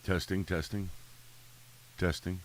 Testing, testing, testing.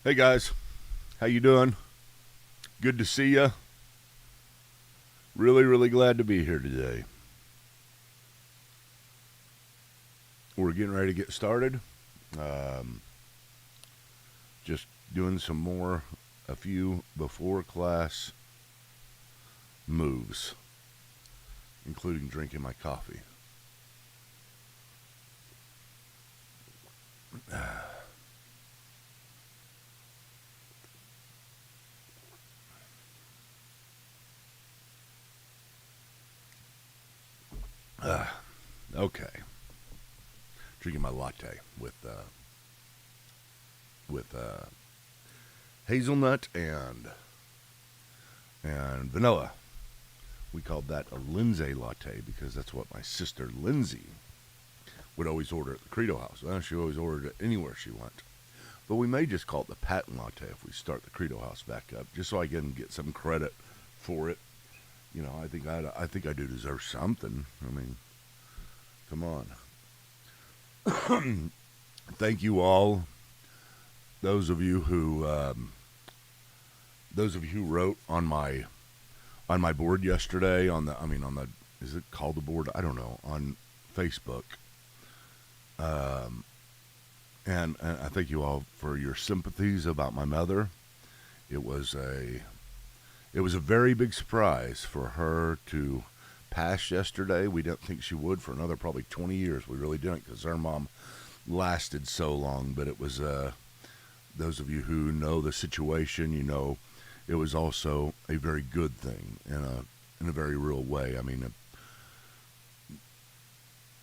Hey guys, how you doing? Good to see ya. Really, really glad to be here today. We're getting ready to get started. Um, just doing a few before class moves, including drinking my coffee. Okay, drinking my latte with hazelnut and vanilla. We called that a Lindsay latte because that's what my sister Lindsay would always order at the Credo House. Well, she always ordered it anywhere she went. But we may just call it the Patton latte if we start the Credo House back up, just so I can get some credit for it. You know, I think I do deserve something. I mean, come on. Thank you all. Those of you who wrote on my board yesterday is it called the board? I don't know, on Facebook. And I thank you all for your sympathies about my mother. It was a very big surprise for her to pass yesterday. We didn't think she would for another probably 20 years. We really didn't, because her mom lasted so long. But it was those of you who know the situation, you know, it was also a very good thing in a very real way. I mean,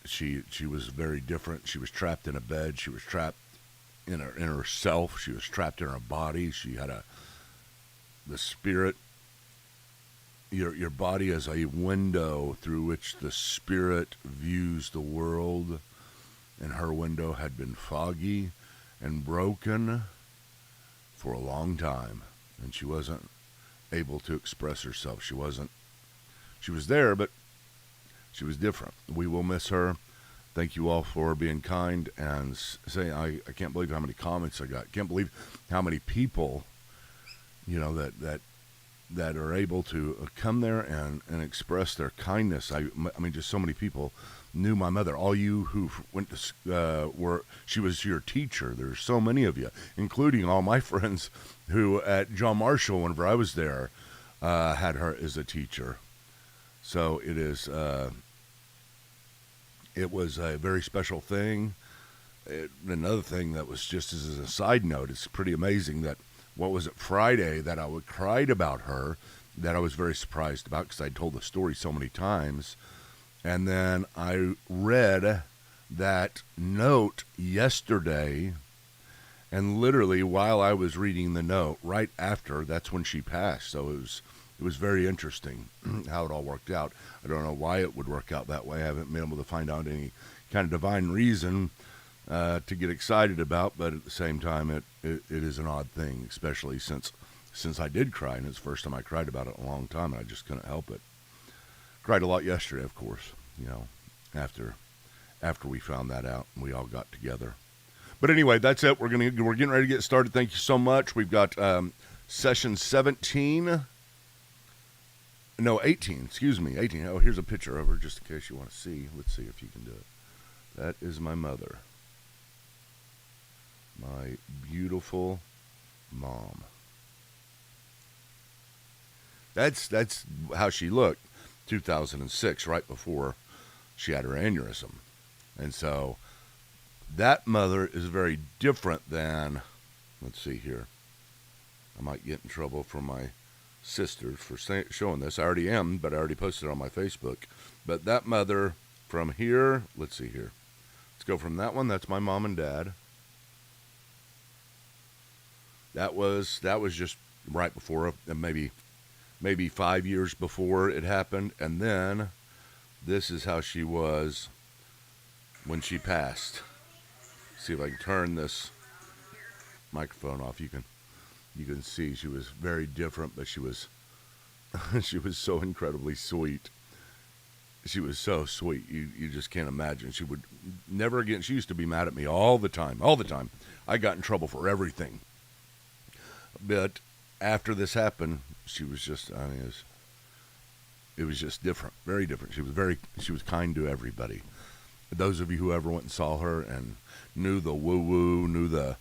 she was very different. She was trapped in a bed. She was trapped in herself. She was trapped in her body. She had the spirit. Your body is a window through which the spirit views the world, and her window had been foggy and broken for a long time, and she wasn't able to express herself. She was there, but she was different. We will miss her. Thank you all for being kind and saying, I can't believe how many comments I got. Can't believe how many people, you know, that are able to come there and express their kindness. I mean, just so many people knew my mother. All you who went to she was your teacher. There's so many of you, including all my friends who at John Marshall, whenever I was there, had her as a teacher. So it was a very special thing. Another thing that was just as a side note, it's pretty amazing that, what was it, Friday, that I cried about her, that I was very surprised about because I'd told the story so many times. And then I read that note yesterday, and literally while I was reading the note, right after, that's when she passed. So it was very interesting how it all worked out. I don't know why it would work out that way. I haven't been able to find out any kind of divine reason to get excited about, but at the same time, it is an odd thing, especially since since I did cry, and it's the first time I cried about it in a long time, and I just couldn't help it. Cried a lot yesterday, of course, after we found that out and we all got together. But anyway, that's it. We're getting ready to get started. Thank you so much. We've got session 17. No, 18. Excuse me, 18. Oh, here's a picture of her, just in case you want to see. Let's see if you can do it. That is my mother. My beautiful mom. That's how she looked 2006, right before she had her aneurysm. And so that mother is very different than, let's see here. I might get in trouble from my sisters for showing this. I already am, but I already posted it on my Facebook. But that mother from here, let's see here. Let's go from that one. That's my mom and dad. That was just right before, maybe 5 years before it happened. And then this is how she was when she passed. See if I can turn this microphone off. You can see she was very different, but she was she was so incredibly sweet. She was so sweet. You just can't imagine. She would never again. She used to be mad at me all the time. I got in trouble for everything. But after this happened, she was just, it was just different, very different. She was kind to everybody. Those of you who ever went and saw her and knew the woo-woo, knew the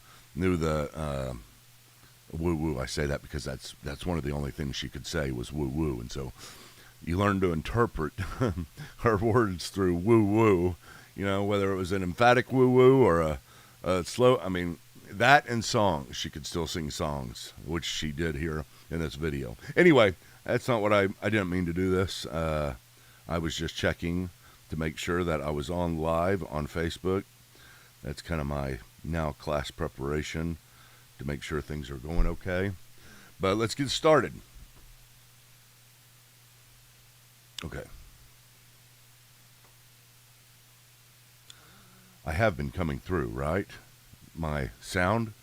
woo-woo, I say that because that's one of the only things she could say was woo-woo. And so you learn to interpret her words through woo-woo, whether it was an emphatic woo-woo or a slow, that and songs. She could still sing songs, which she did here in this video. Anyway, that's not what I didn't mean to do this. I was just checking to make sure that I was on live on Facebook. That's kind of my now class preparation to make sure things are going okay. But let's get started. Okay. I have been coming through, right? My sound?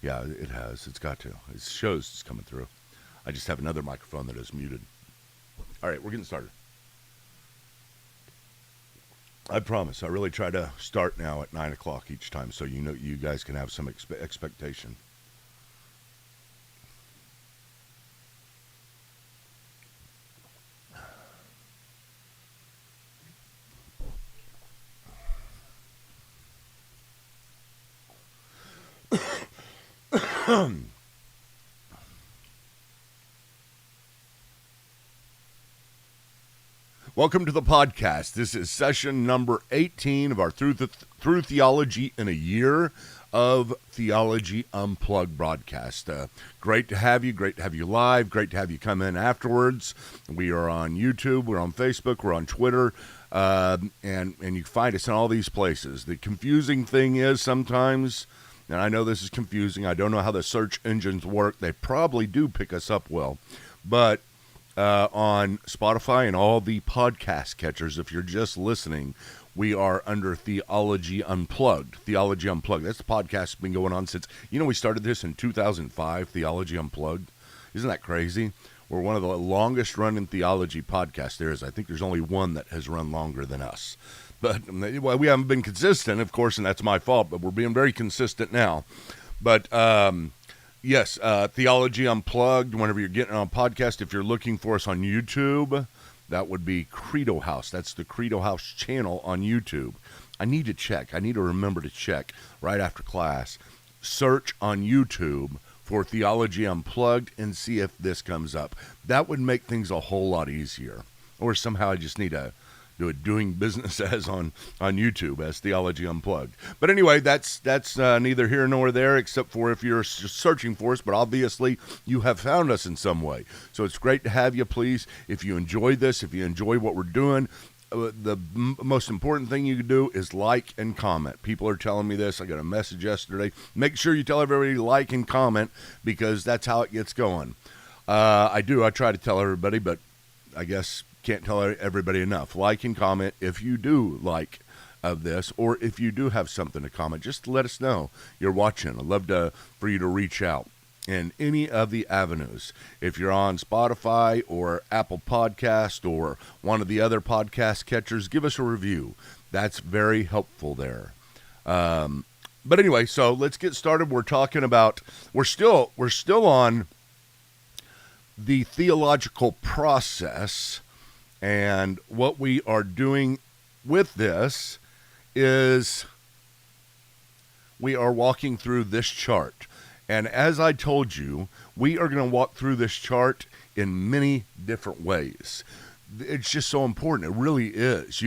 Yeah, it has. It's got to. It shows it's coming through. I just have another microphone that is muted. All right, we're getting started. I promise. I really try to start now at 9 o'clock each time, so you guys can have some expectation. Welcome to the podcast. This is session number 18 of our Through Theology in a Year of Theology Unplugged broadcast. Great to have you. Great to have you live. Great to have you come in afterwards. We are on YouTube. We're on Facebook. We're on Twitter. And you can find us in all these places. The confusing thing is sometimes, and I know this is confusing, I don't know how the search engines work. They probably do pick us up well. But on Spotify and all the podcast catchers, if you're just listening, we are under Theology Unplugged. Theology Unplugged. That's the podcast that's been going on since, we started this in 2005, Theology Unplugged. Isn't that crazy? We're one of the longest running theology podcasts there is. I think there's only one that has run longer than us. But we haven't been consistent, of course, and that's my fault, but we're being very consistent now. But yes, Theology Unplugged, whenever you're getting on a podcast, if you're looking for us on YouTube, that would be Credo House. That's the Credo House channel on YouTube. I need to check. I need to remember to check right after class. Search on YouTube for Theology Unplugged and see if this comes up. That would make things a whole lot easier. Or somehow I just need to do it doing business as on YouTube as Theology Unplugged. But anyway, that's neither here nor there, except for if you're searching for us, but obviously you have found us in some way. So it's great to have you. Please, if you enjoy this, if you enjoy what we're doing, the most important thing you can do is like and comment. People are telling me this. I got a message yesterday. Make sure you tell everybody to like and comment, because that's how it gets going. I try to tell everybody, but I guess can't tell everybody enough. Like and comment if you do like of this, or if you do have something to comment, just let us know you're watching. I'd love for you to reach out. in any of the avenues. If you're on Spotify or Apple Podcast or one of the other podcast catchers, give us a review. That's very helpful there. But anyway, so let's get started. We're talking about, we're still on the theological process, and what we are doing with this is we are walking through this chart. And as I told you, we are going to walk through this chart in many different ways. It's just so important. It really is.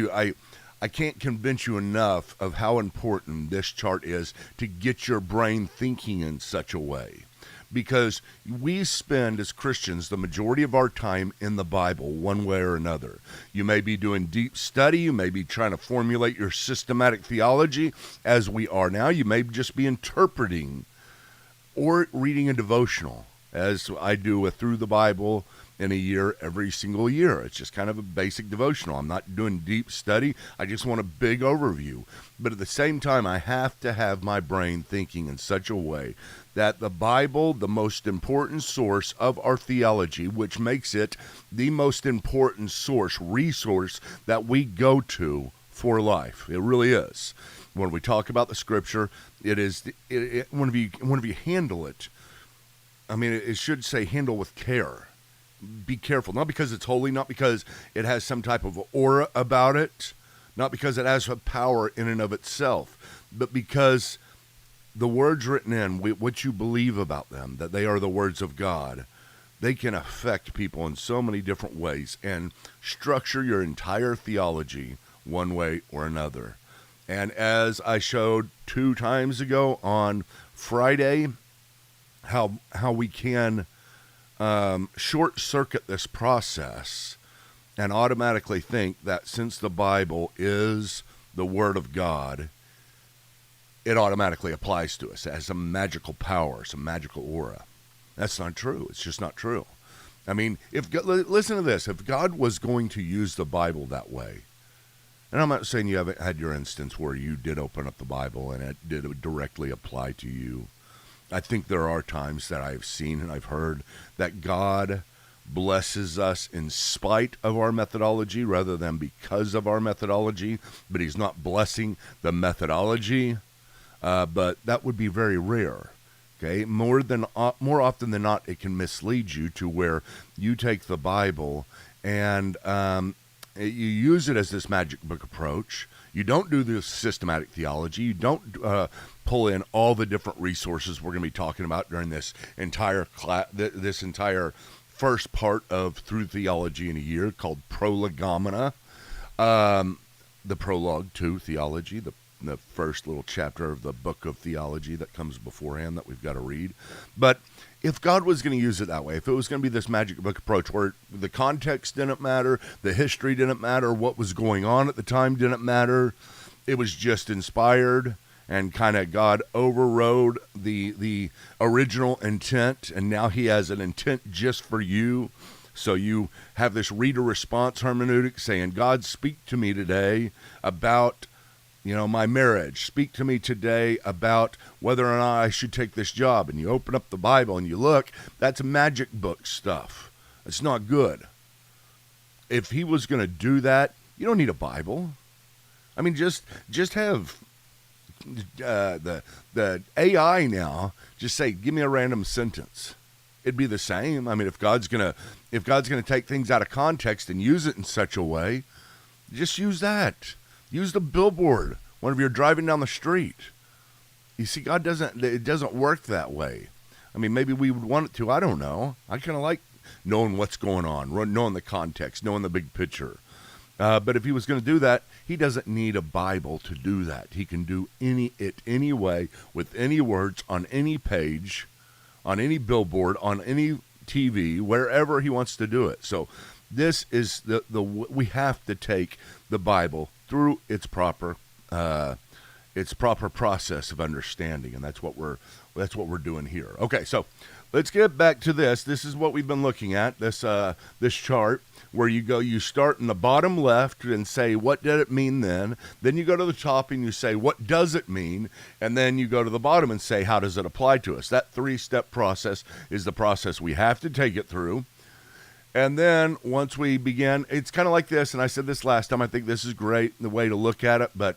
I can't convince you enough of how important this chart is to get your brain thinking in such a way. Because we spend, as Christians, the majority of our time in the Bible, one way or another. You may be doing deep study. You may be trying to formulate your systematic theology, as we are now. You may just be interpreting or reading a devotional, as I do with Through the Bible in a year, every single year. It's just kind of a basic devotional. I'm not doing deep study. I just want a big overview. But at the same time, I have to have my brain thinking in such a way that the Bible, the most important source of our theology, which makes it the most important resource that we go to for life. It really is. When we talk about the Scripture, it is, whenever you handle it, I mean, it should say handle with care. Be careful, not because it's holy, not because it has some type of aura about it, not because it has a power in and of itself, but because the words written in, what you believe about them, that they are the words of God, they can affect people in so many different ways and structure your entire theology one way or another. And as I showed 2 times ago on Friday, how we can short circuit this process and automatically think that since the Bible is the Word of God, it automatically applies to us. It has some magical power, some magical aura. That's not true. It's just not true. I mean, listen to this. If God was going to use the Bible that way, and I'm not saying you haven't had your instance where you did open up the Bible and it did directly apply to you. I think there are times that I've seen and I've heard that God blesses us in spite of our methodology rather than because of our methodology, but he's not blessing the methodology. But that would be very rare. Okay, more often than not, it can mislead you to where you take the Bible and you use it as this magic book approach. You don't do this systematic theology. You don't pull in all the different resources we're going to be talking about during this entire this entire first part of Through Theology in a Year, called Prolegomena, the prologue to theology, the first little chapter of the book of theology that comes beforehand that we've got to read. But if God was going to use it that way, if it was going to be this magic book approach where the context didn't matter, the history didn't matter, what was going on at the time didn't matter, it was just inspired and kind of God overrode the original intent, and now he has an intent just for you. So you have this reader response hermeneutic saying, God, speak to me today about my marriage. Speak to me today about whether or not I should take this job. And you open up the Bible and you look, that's magic book stuff. It's not good. If he was going to do that, you don't need a Bible. I mean, just have the AI now just say, give me a random sentence. It'd be the same. I mean, if God's gonna take things out of context and use it in such a way, just use that. Use the billboard whenever you're driving down the street. You see, it doesn't work that way. I mean, maybe we would want it to. I don't know. I kind of like knowing what's going on, knowing the context, knowing the big picture. But if he was going to do that, he doesn't need a Bible to do that. He can do it any way, with any words, on any page, on any billboard, on any TV, wherever he wants to do it. So this is we have to take the Bible through its proper It's proper process of understanding, and that's what we're doing here. Okay, so let's get back to this. This is what we've been looking at, this chart, where you start in the bottom left and say, what did it mean then? Then you go to the top and you say, what does it mean? And then you go to the bottom and say, how does it apply to us? That 3-step process is the process we have to take it through. And then once we begin, it's kind of like this, and I said this last time, I think this is great, the way to look at it, but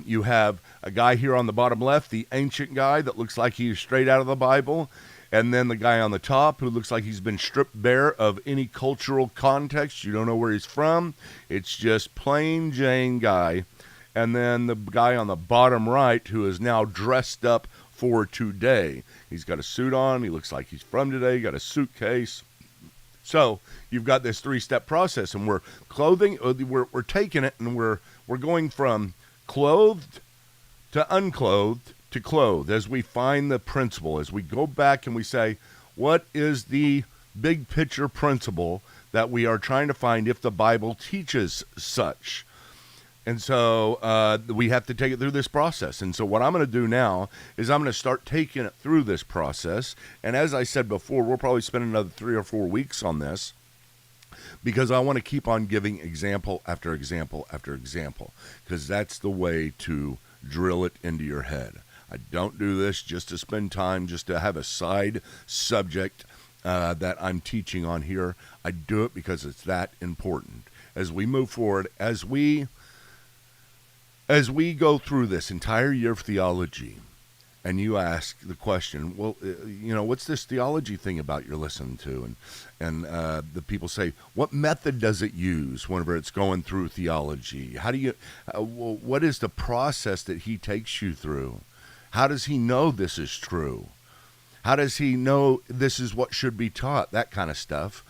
you have a guy here on the bottom left, the ancient guy that looks like he's straight out of the Bible, and then the guy on the top who looks like he's been stripped bare of any cultural context. You don't know where he's from. It's just plain Jane guy. And then the guy on the bottom right who is now dressed up for today. He's got a suit on. He looks like he's from today. He got a suitcase. So you've got this 3-step process, and we're taking it, and we're going from clothed to unclothed to clothed as we find the principle, as we go back and we say, what is the big picture principle that we are trying to find if the Bible teaches such? And so we have to take it through this process. And so what I'm going to do now is I'm going to start taking it through this process. And as I said before, we'll probably spend another 3 or 4 weeks on this, because I want to keep on giving example after example after example, because that's the way to drill it into your head. I don't do this just to spend time, just to have a side subject that I'm teaching on here. I do it because it's that important. As we move forward, as we go through this entire year of theology, and you ask the question, well, what's this theology thing about you're listening to? And the people say, what method does it use whenever it's going through theology? How do you, what is the process that he takes you through? How does he know this is true? How does he know this is what should be taught? That kind of stuff.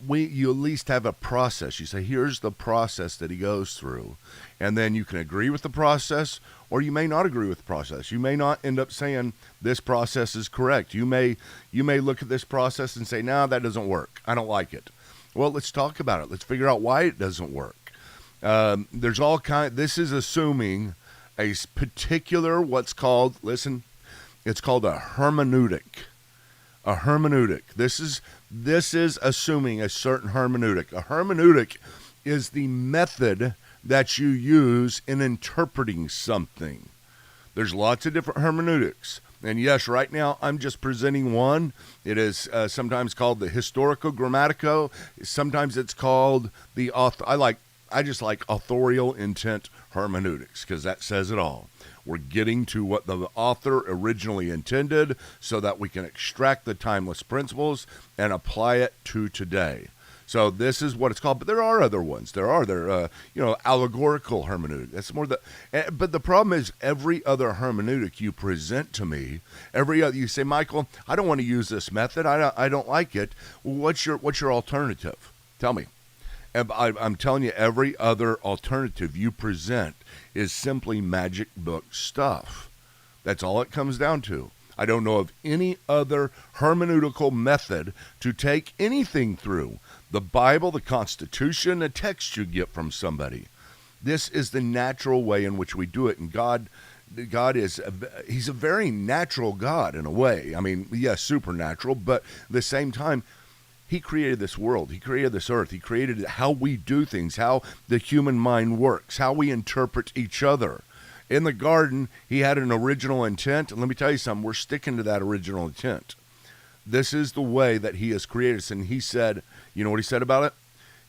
You at least have a process. You say, here's the process that he goes through. And then you can agree with the process, or you may not agree with the process. You may not end up saying this process is correct. You may look at this process and say, no, that doesn't work. I don't like it. Well, let's talk about it. Let's figure out why it doesn't work. There's all kind. This is assuming a particular, what's called, listen, it's called a hermeneutic. A hermeneutic. This is assuming a certain hermeneutic. A hermeneutic is the method that you use in interpreting something. There's lots of different hermeneutics. And yes, right now I'm just presenting one. It is sometimes called the historical grammatico. Sometimes it's called the I just like authorial intent hermeneutics, because that says it all. We're getting to what the author originally intended so that we can extract the timeless principles and apply it to today. So this is what it's called, but there are other ones. There are allegorical hermeneutic. That's more but the problem is every other hermeneutic you present to me, you say, Michael, I don't want to use this method. I don't like it. Well, what's your alternative? Tell me. And I'm telling you, every other alternative you present is simply magic book stuff. That's all it comes down to. I don't know of any other hermeneutical method to take anything through. The Bible, the Constitution, a text you get from somebody. This is the natural way in which we do it. And God he's a very natural God in a way. I mean, yes, supernatural, but at the same time, he created this world. He created this earth. He created how we do things, how the human mind works, how we interpret each other. In the garden, he had an original intent. And let me tell you something, we're sticking to that original intent. This is the way that he has created us. And he said, you know what he said about it?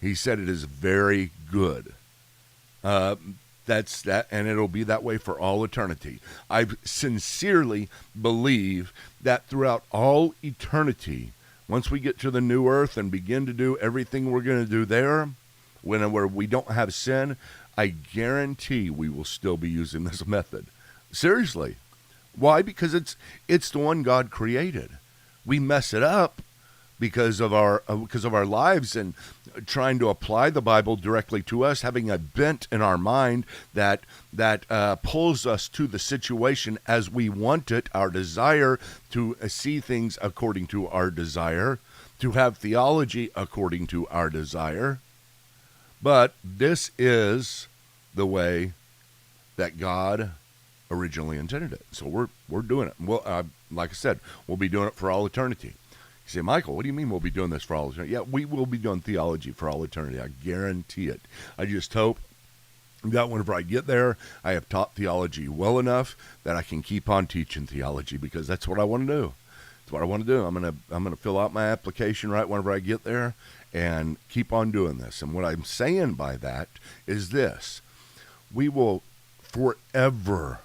He said it is very good. That's that, and it'll be that way for all eternity. I sincerely believe that throughout all eternity, once we get to the new earth and begin to do everything we're going to do there, where we don't have sin, I guarantee we will still be using this method. Seriously. Why? Because it's the one God created. We mess it up because of our lives and trying to apply the Bible directly to us, having a bent in our mind that pulls us to the situation as we want it, our desire to see things according to our desire, to have theology according to our desire. But this is the way that God originally intended it. So we're doing it. Well, like I said, we'll be doing it for all eternity. You say, Michael, what do you mean we'll be doing this for all eternity? Yeah, we will be doing theology for all eternity. I guarantee it. I just hope that whenever I get there, I have taught theology well enough that I can keep on teaching theology, because that's what I want to do. That's what I want to do. I'm gonna fill out my application right whenever I get there and keep on doing this. And what I'm saying by that is this: we will forever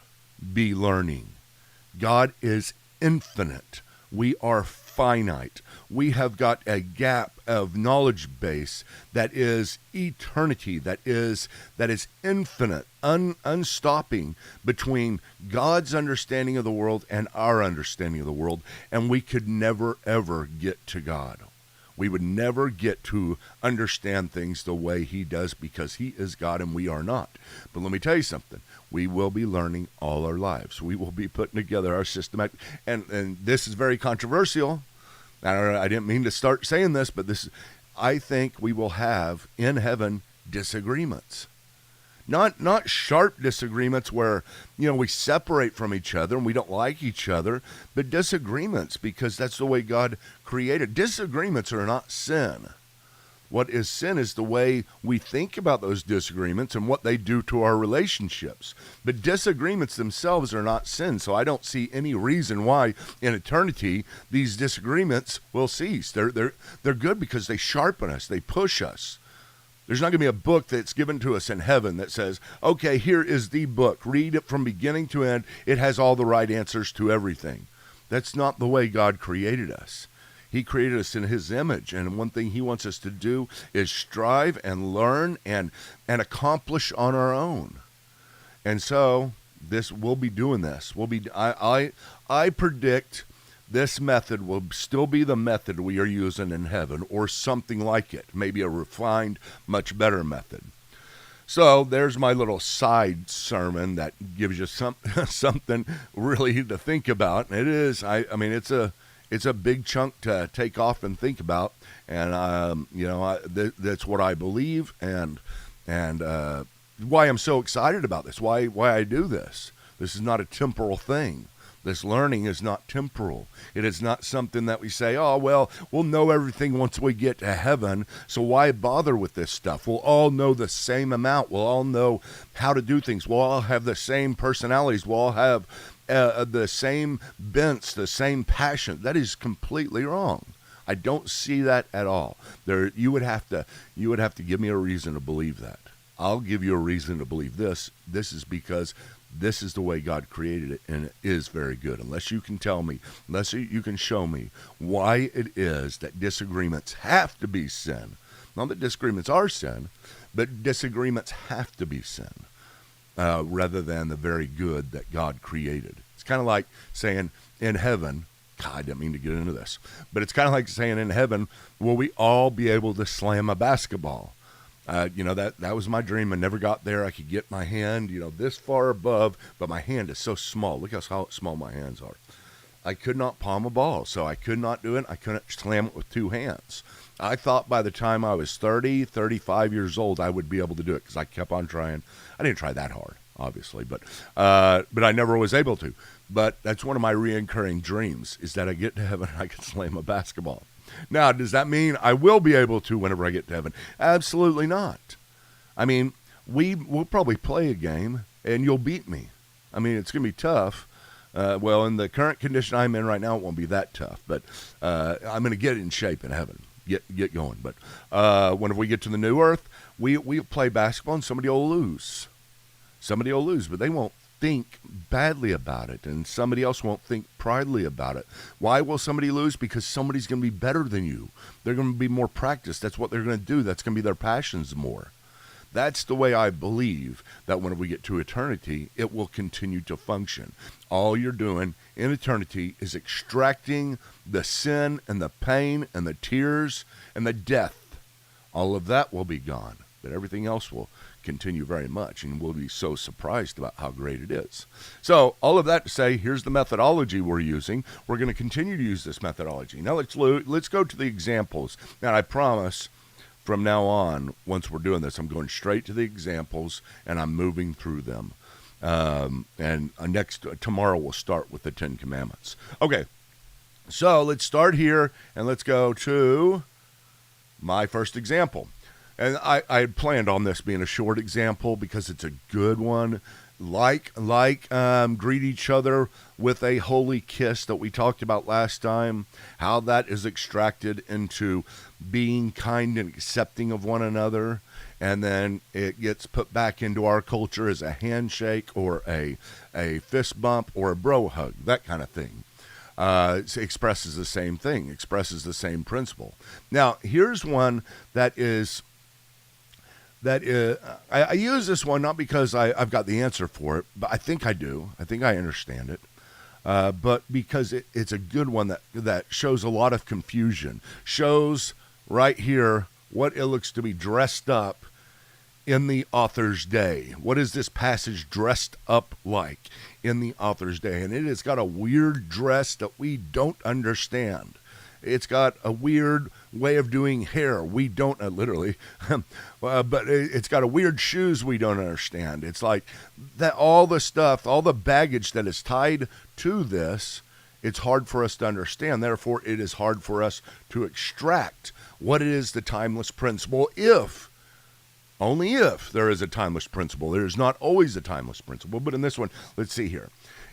be learning. God is infinite. We are finite. We have got a gap of knowledge base that is eternity, that is infinite, unstopping between God's understanding of the world and our understanding of the world, and we could never, ever get to God. We would never get to understand things the way he does, because he is God and we are not. But let me tell you something. We will be learning all our lives. We will be putting together our systematic, and this is very controversial. I didn't mean to start saying this, but I think we will have in heaven disagreements. Not sharp disagreements where, we separate from each other and we don't like each other, but disagreements, because that's the way God created. Disagreements are not sin. What is sin is the way we think about those disagreements and what they do to our relationships. But disagreements themselves are not sin, so I don't see any reason why in eternity these disagreements will cease. They're good because they sharpen us, they push us. There's not going to be a book that's given to us in heaven that says, okay, here is the book. Read it from beginning to end. It has all the right answers to everything. That's not the way God created us. He created us in his image, and one thing he wants us to do is strive and learn and accomplish on our own. And so we'll be doing this. I predict this method will still be the method we are using in heaven, or something like it, maybe a refined, much better method. So there's my little side sermon that gives you something really to think about. And it is, it's a big chunk to take off and think about, and that's what I believe, and why I'm so excited about this. Why I do this. This is not a temporal thing. This learning is not temporal. It is not something that we say, oh, well, we'll know everything once we get to heaven, so why bother with this stuff? We'll all know the same amount. We'll all know how to do things. We'll all have the same personalities. We'll all have the same bents, the same passion. That is completely wrong. I don't see that at all. You would have to give me a reason to believe that. I'll give you a reason to believe this. This is because this is the way God created it, and it is very good. Unless you can tell me, unless you can show me why it is that disagreements have to be sin. Not that disagreements are sin, but disagreements have to be sin, rather than the very good that God created. It's kind of like saying in heaven, God, I didn't mean to get into this, but it's kind of like saying in heaven, will we all be able to slam a basketball? That was my dream. I never got there. I could get my hand, this far above, but my hand is so small. Look how small my hands are. I could not palm a ball, so I could not do it. I couldn't slam it with two hands. I thought by the time I was 30, 35 years old, I would be able to do it, because I kept on trying. I didn't try that hard, obviously, but I never was able to. But that's one of my reoccurring dreams, is that I get to heaven and I can slam a basketball. Now, does that mean I will be able to whenever I get to heaven? Absolutely not. We'll probably play a game, and you'll beat me. It's going to be tough. In the current condition I'm in right now, it won't be that tough. But I'm going to get in shape in heaven, get going. But whenever we get to the new earth, we'll play basketball, and somebody will lose. Somebody will lose, but they won't think badly about it, and somebody else won't think pridely about it. Why will somebody lose? Because somebody's going to be better than you. They're going to be more practiced. That's what they're going to do. That's going to be their passions more. That's the way I believe that when we get to eternity, it will continue to function. All you're doing in eternity is extracting the sin and the pain and the tears and the death. All of that will be gone, but everything else will continue very much, and we'll be so surprised about how great it is. So all of that to say, here's the methodology we're using. We're going to continue to use this methodology. Now let's go to the examples. And I promise from now on, once we're doing this, I'm going straight to the examples and I'm moving through them. And tomorrow we'll start with the 10 Commandments. Okay, so let's start here and let's go to my first example. And I had planned on this being a short example because it's a good one. Greet each other with a holy kiss that we talked about last time, how that is extracted into being kind and accepting of one another, and then it gets put back into our culture as a handshake or a fist bump or a bro hug, that kind of thing. It expresses the same thing, expresses the same principle. Now, here's one I use this one not because I've got the answer for it, but I think I do. I think I understand it. But because it's a good one that shows a lot of confusion, shows right here what it looks to be dressed up in the author's day. What is this passage dressed up like in the author's day? And it has got a weird dress that we don't understand. It's got a weird way of doing hair. We don't, literally, but it's got a weird shoes we don't understand. It's like that all the stuff, all the baggage that is tied to this, it's hard for us to understand. Therefore, it is hard for us to extract what is the timeless principle only if there is a timeless principle. There is not always a timeless principle, but in this one, let's see here.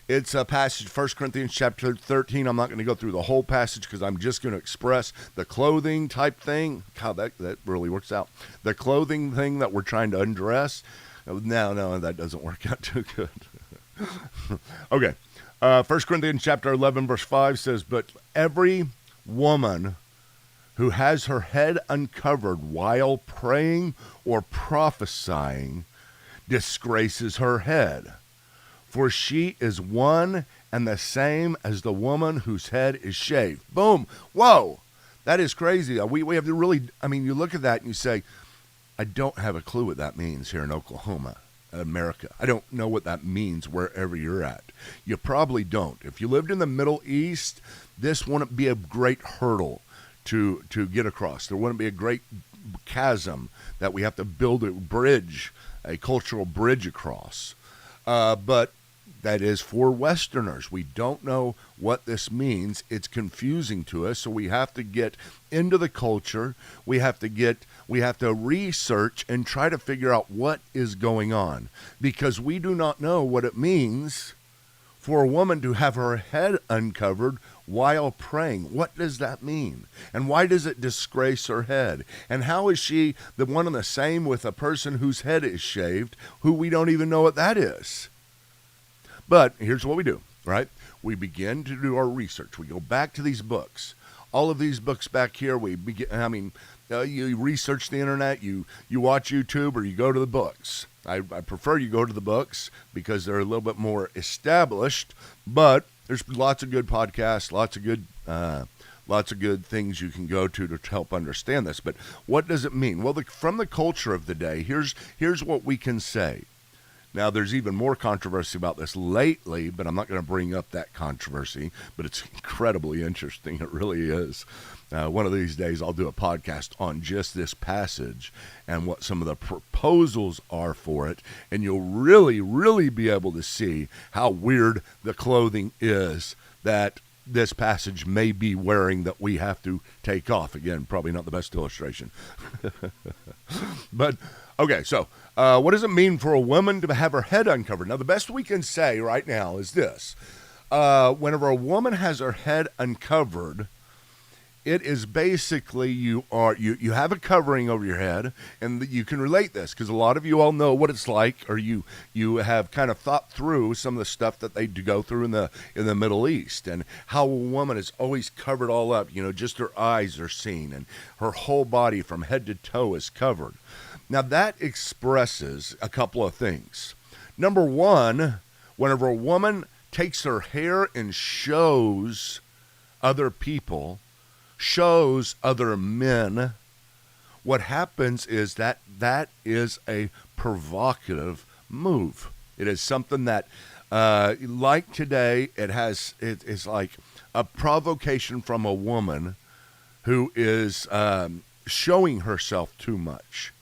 It's a passage, 1 Corinthians chapter 13. I'm not going to go through the whole passage because I'm just going to express the clothing type thing. God, that really works out. The clothing thing that we're trying to undress. No, that doesn't work out too good. Okay. 1 Corinthians chapter 11, verse 5 says, "But every woman who has her head uncovered while praying or prophesying disgraces her head. For she is one and the same as the woman whose head is shaved." Boom. Whoa. That is crazy. We have to really, you look at that and you say, I don't have a clue what that means here in Oklahoma, America. I don't know what that means wherever you're at. You probably don't. If you lived in the Middle East, this wouldn't be a great hurdle to get across. There wouldn't be a great chasm that we have to build a cultural bridge across. But that is for Westerners. We don't know what this means. It's confusing to us, so we have to get into the culture. We have to research and try to figure out what is going on, because we do not know what it means for a woman to have her head uncovered while praying. What does that mean? And why does it disgrace her head? And how is she the one and the same with a person whose head is shaved, who we don't even know what that is? But here's what we do, right? We begin to do our research. We go back to these books. All of these books back here, you research the internet, you watch YouTube, or you go to the books. I prefer you go to the books because they're a little bit more established, but there's lots of good podcasts, lots of good things you can go to help understand this. But what does it mean? Well, from the culture of the day, here's what we can say. Now, there's even more controversy about this lately, but I'm not going to bring up that controversy, but it's incredibly interesting. It really is. One of these days, I'll do a podcast on just this passage and what some of the proposals are for it, and you'll really, really be able to see how weird the clothing is that this passage may be wearing that we have to take off. Again, probably not the best illustration. But, okay, so what does it mean for a woman to have her head uncovered? Now, the best we can say right now is this. Whenever a woman has her head uncovered, it is basically you have a covering over your head, and you can relate this because a lot of you all know what it's like, or you have kind of thought through some of the stuff that they do go through in the Middle East, and how a woman is always covered all up. Just her eyes are seen, and her whole body from head to toe is covered. Now that expresses a couple of things. Number one, whenever a woman takes her hair and shows other people, shows other men, what happens is that is a provocative move. It is something that, like today, it's like a provocation from a woman who is showing herself too much.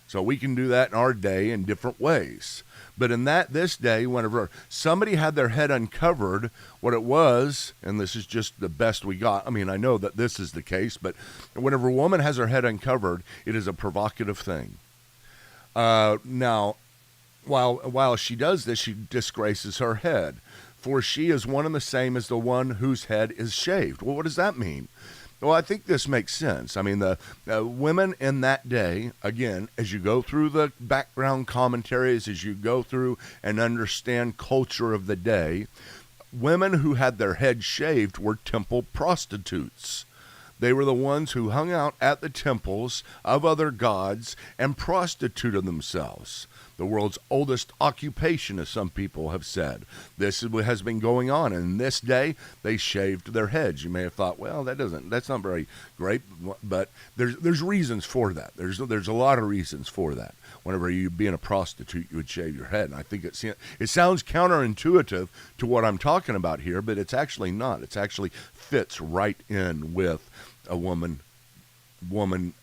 So we can do that in our day in different ways. But in this day, whenever somebody had their head uncovered, what it was, and this is just the best we got. I mean, I know that this is the case, but whenever a woman has her head uncovered, it is a provocative thing. Now, while she does this, she disgraces her head, for she is one and the same as the one whose head is shaved. Well, what does that mean? Well, I think this makes sense. I mean, the women in that day, again, as you go through the background commentaries, as you go through and understand culture of the day, women who had their heads shaved were temple prostitutes. They were the ones who hung out at the temples of other gods and prostituted themselves. The world's oldest occupation, as some people have said. This has been going on. And in this day, they shaved their heads. You may have thought, well, that's not very great, but there's reasons for that. There's a lot of reasons for that. Whenever you being a prostitute, you would shave your head. And I think it sounds counterintuitive to what I'm talking about here, but it's actually not. It actually fits right in with a woman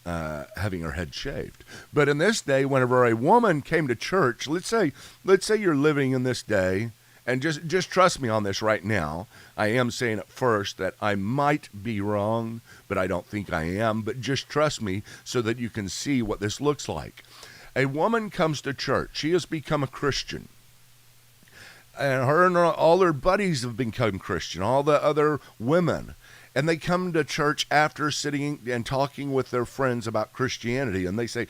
having her head shaved. But in this day, whenever a woman came to church, let's say you're living in this day, and just trust me on this right now. I am saying at first that I might be wrong, but I don't think I am. But just trust me so that you can see what this looks like. A woman comes to church. She has become a Christian. And her and all her buddies have become Christian, all the other women. And they come to church after sitting and talking with their friends about Christianity. And they say,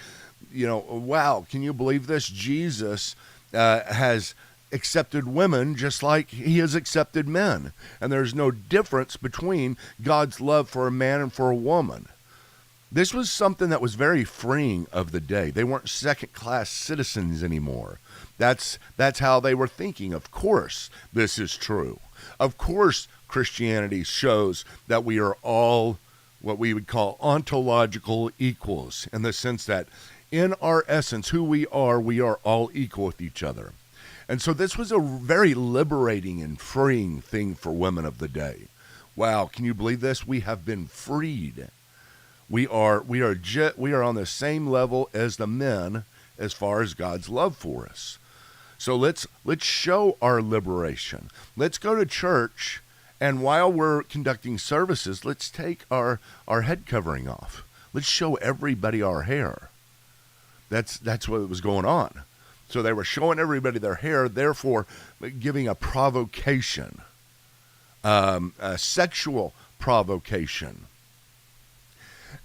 wow, can you believe this? Jesus has accepted women just like he has accepted men. And there's no difference between God's love for a man and for a woman. This was something that was very freeing of the day. They weren't second-class citizens anymore. That's how they were thinking. Of course, this is true. Of course, Christianity shows that we are all what we would call ontological equals, in the sense that in our essence, who we are all equal with each other. And so this was a very liberating and freeing thing for women of the day. Wow, can you believe this? We have been freed. We are on the same level as the men as far as God's love for us. So let's show our liberation. Let's go to church, and while we're conducting services, let's take our head covering off. Let's show everybody our hair. That's what was going on. So they were showing everybody their hair, therefore giving a provocation, a sexual provocation.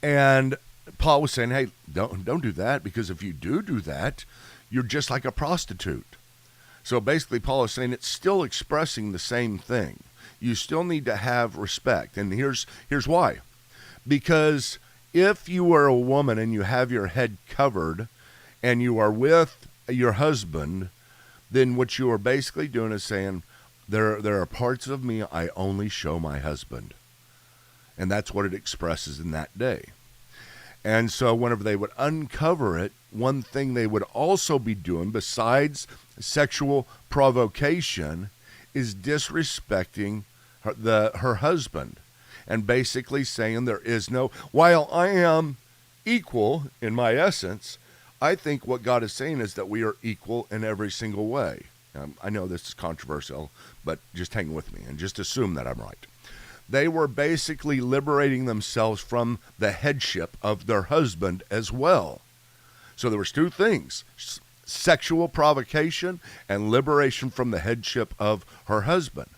And Paul was saying, hey, don't do that, because if you do that, you're just like a prostitute. So basically, Paul is saying it's still expressing the same thing. You still need to have respect. And here's why. Because if you are a woman and you have your head covered and you are with your husband, then what you are basically doing is saying, there are parts of me I only show my husband. And that's what it expresses in that day. And so whenever they would uncover it, one thing they would also be doing, besides sexual provocation, is disrespecting her husband. And basically saying there is no, while I am equal in my essence, I think what God is saying is that we are equal in every single way. I know this is controversial, but just hang with me and just assume that I'm right. They were basically liberating themselves from the headship of their husband as well. So there was two things, sexual provocation and liberation from the headship of her husband.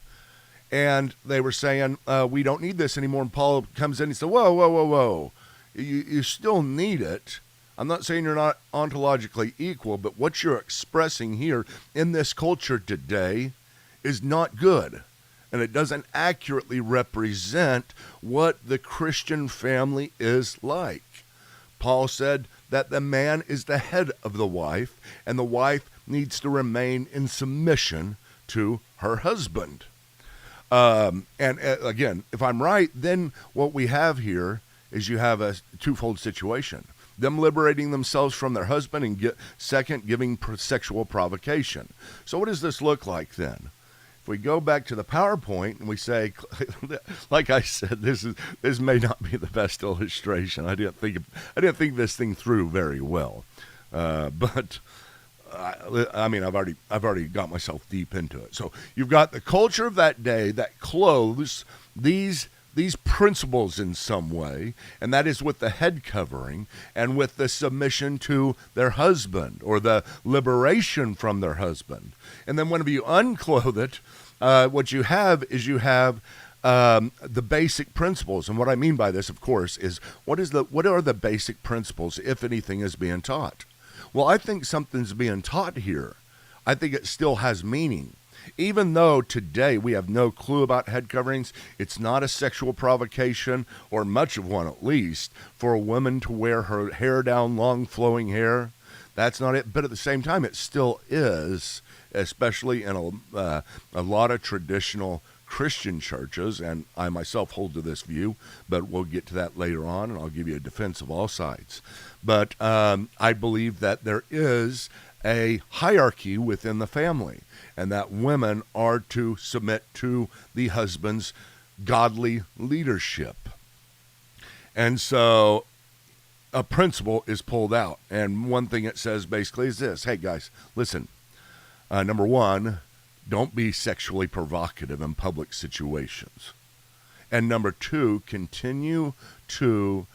And they were saying, we don't need this anymore. And Paul comes in and says, whoa. You still need it. I'm not saying you're not ontologically equal, but what you're expressing here in this culture today is not good. And it doesn't accurately represent what the Christian family is like. Paul said that the man is the head of the wife, and the wife needs to remain in submission to her husband. Again, if I'm right, then what we have here is you have a twofold situation. Them liberating themselves from their husband, and second, giving sexual provocation. So what does this look like then? If we go back to the PowerPoint and we say, like I said, this may not be the best illustration. I didn't think this thing through very well. But I mean, I've already got myself deep into it. So you've got the culture of that day that clothes these principles in some way, and that is with the head covering and with the submission to their husband or the liberation from their husband. And then whenever you unclothe it, what you have is the basic principles. And what I mean by this, of course, is what are the basic principles, if anything, is being taught? Well, I think something's being taught here. I think it still has meaning. Even though today we have no clue about head coverings, it's not a sexual provocation, or much of one at least, for a woman to wear her hair down, long flowing hair. That's not it. But at the same time, it still is, especially in a lot of traditional Christian churches, and I myself hold to this view, but we'll get to that later on, and I'll give you a defense of all sides. But I believe that there is a hierarchy within the family, and that women are to submit to the husband's godly leadership. And so a principle is pulled out, and one thing it says basically is this: hey guys, listen, number one, don't be sexually provocative in public situations. And number two, continue to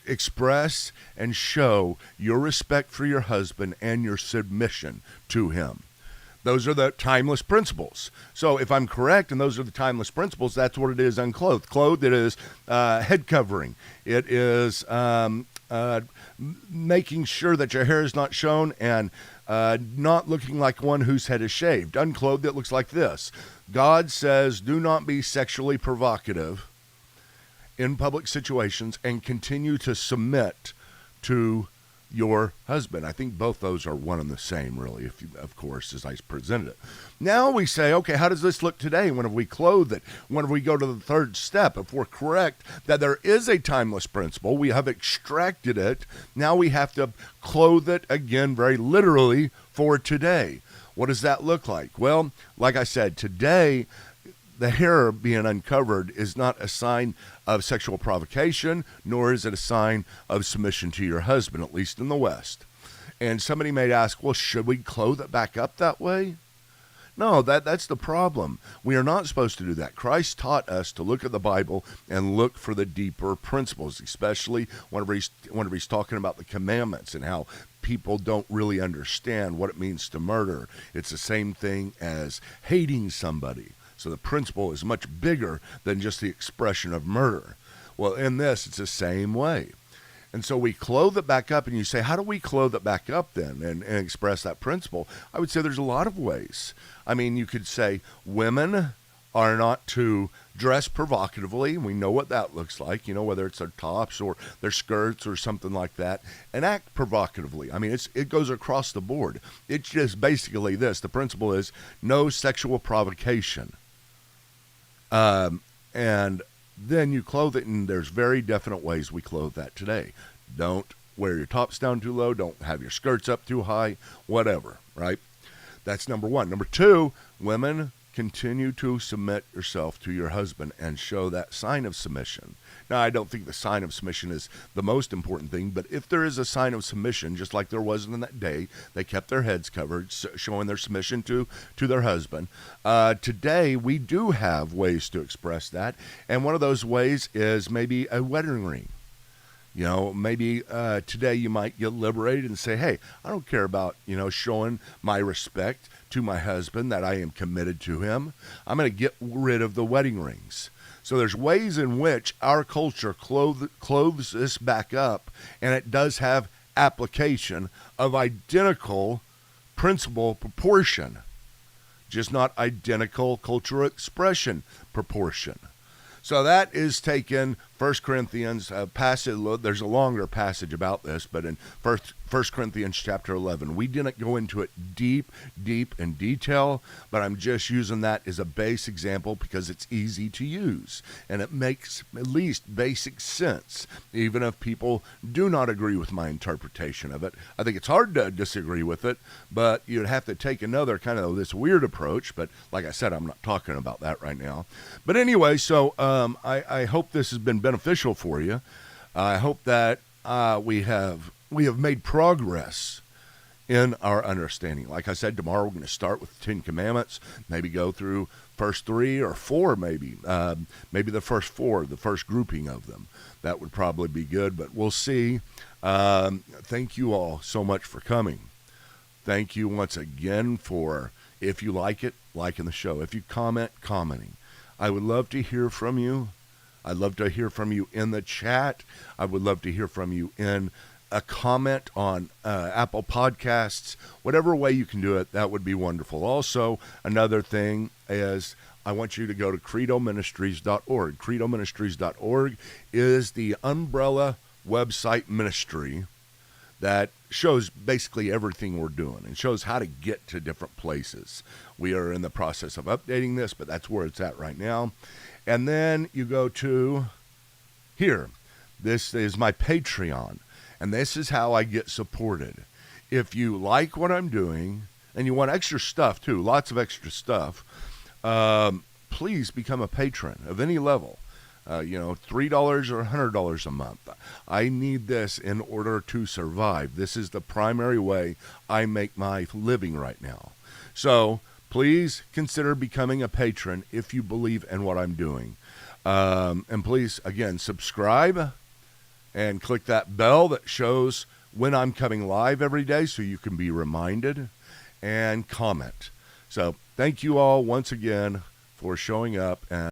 express and show your respect for your husband and your submission to him. Those are the timeless principles. So if I'm correct, and those are the timeless principles, that's what it is unclothed. Clothed, it is head covering. It is making sure that your hair is not shown and not looking like one whose head is shaved. Unclothed, it looks like this. God says, do not be sexually provocative in public situations and continue to submit to your husband. I think both those are one and the same, really, of course, as I presented it. Now we say, okay, how does this look today? Whenever we clothe it, whenever we go to the third step, if we're correct that there is a timeless principle, we have extracted it, now we have to clothe it again very literally for today. What does that look like? Well, like I said, today, the hair being uncovered is not a sign of sexual provocation, nor is it a sign of submission to your husband, at least in the West. And somebody may ask, well, should we clothe it back up that way? No, that's the problem. We are not supposed to do that. Christ taught us to look at the Bible and look for the deeper principles, especially whenever he's talking about the commandments and how people don't really understand what it means to murder. It's the same thing as hating somebody. So the principle is much bigger than just the expression of murder. Well, in this, it's the same way. And so we clothe it back up, and you say, how do we clothe it back up then and express that principle? I would say there's a lot of ways. I mean, you could say women are not to dress provocatively. We know what that looks like, whether it's their tops or their skirts or something like that, and act provocatively. I mean, it goes across the board. It's just basically this. The principle is no sexual provocation. And then you clothe it, and there's very definite ways we clothe that today. Don't wear your tops down too low. Don't have your skirts up too high, whatever, right? That's number one. Number two, women, continue to submit yourself to your husband and show that sign of submission. Now, I don't think the sign of submission is the most important thing, but if there is a sign of submission, just like there was in that day, they kept their heads covered, showing their submission to their husband. Today, we do have ways to express that, and one of those ways is maybe a wedding ring. Maybe today you might get liberated and say, hey, I don't care about, showing my respect to my husband, that I am committed to him. I'm going to get rid of the wedding rings. So there's ways in which our culture clothes this back up, and it does have application of identical principle proportion, just not identical cultural expression proportion. So that is taken 1 Corinthians passage. There's a longer passage about this, but in 1 Corinthians chapter 11, we didn't go into it deep in detail, but I'm just using that as a base example because it's easy to use, and it makes at least basic sense, even if people do not agree with my interpretation of it. I think it's hard to disagree with it, but you'd have to take another kind of this weird approach, but like I said, I'm not talking about that right now. But anyway, so I hope this has been beneficial for you. I hope that we have we have made progress in our understanding. Like I said, tomorrow we're going to start with the 10 Commandments, maybe go through first 3 or 4, maybe the first 4, the first grouping of them. That would probably be good, but we'll see. Thank you all so much for coming. Thank you once again for, if you like it, liking the show. If you commenting. I would love to hear from you. I'd love to hear from you in the chat. I would love to hear from you in a comment on Apple Podcasts. Whatever way you can do it, that would be wonderful. Also, another thing is I want you to go to credoministries.org. Credoministries.org is the umbrella website ministry that shows basically everything we're doing and shows how to get to different places. We are in the process of updating this, but that's where it's at right now. And then you go to here. This is my Patreon, and this is how I get supported. If you like what I'm doing, and you want extra stuff too, lots of extra stuff, please become a patron of any level. $3 or $100 a month. I need this in order to survive. This is the primary way I make my living right now. So please consider becoming a patron if you believe in what I'm doing. And please, again, subscribe and click that bell that shows when I'm coming live every day so you can be reminded, and comment. So thank you all once again for showing up. And